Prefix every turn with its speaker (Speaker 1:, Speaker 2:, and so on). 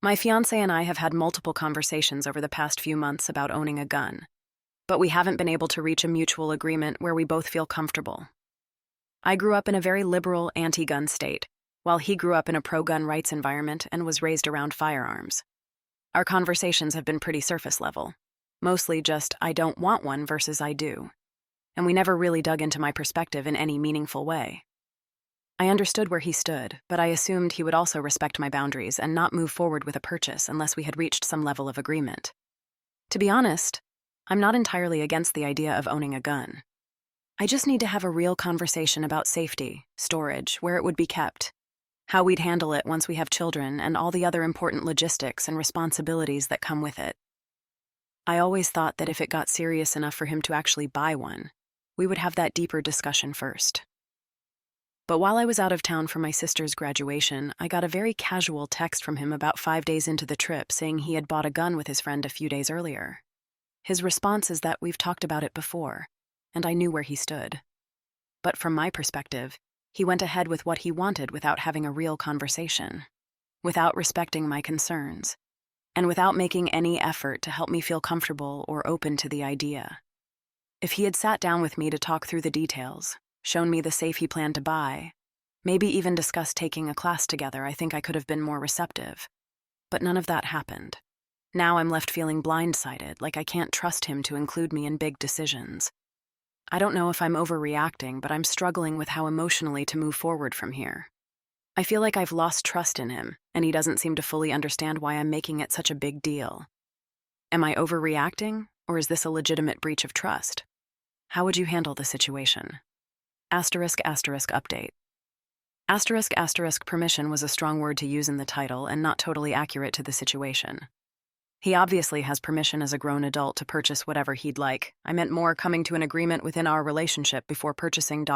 Speaker 1: My fiancé and I have had multiple conversations over the past few months about owning a gun, but we haven't been able to reach a mutual agreement where we both feel comfortable. I grew up in a very liberal, anti-gun state, while he grew up in a pro-gun rights environment and was raised around firearms. Our conversations have been pretty surface level, mostly just I don't want one versus I do, and we never really dug into my perspective in any meaningful way. I understood where he stood, but I assumed he would also respect my boundaries and not move forward with a purchase unless we had reached some level of agreement. To be honest, I'm not entirely against the idea of owning a gun. I just need to have a real conversation about safety, storage, where it would be kept, how we'd handle it once we have children, and all the other important logistics and responsibilities that come with it. I always thought that if it got serious enough for him to actually buy one, we would have that deeper discussion first. But while I was out of town for my sister's graduation, I got a very casual text from him about 5 days into the trip saying he had bought a gun with his friend a few days earlier. His response is that we've talked about it before, and I knew where he stood. But from my perspective, he went ahead with what he wanted without having a real conversation, without respecting my concerns, and without making any effort to help me feel comfortable or open to the idea. If he had sat down with me to talk through the details, shown me the safe he planned to buy, maybe even discussed taking a class together, I think I could have been more receptive. But none of that happened. Now I'm left feeling blindsided, like I can't trust him to include me in big decisions. I don't know if I'm overreacting, but I'm struggling with how emotionally to move forward from here. I feel like I've lost trust in him, and he doesn't seem to fully understand why I'm making it such a big deal. Am I overreacting, or is this a legitimate breach of trust? How would you handle the situation? **update. **permission was a strong word to use in the title and not totally accurate to the situation. He obviously has permission as a grown adult to purchase whatever he'd like. I meant more coming to an agreement within our relationship before purchasing.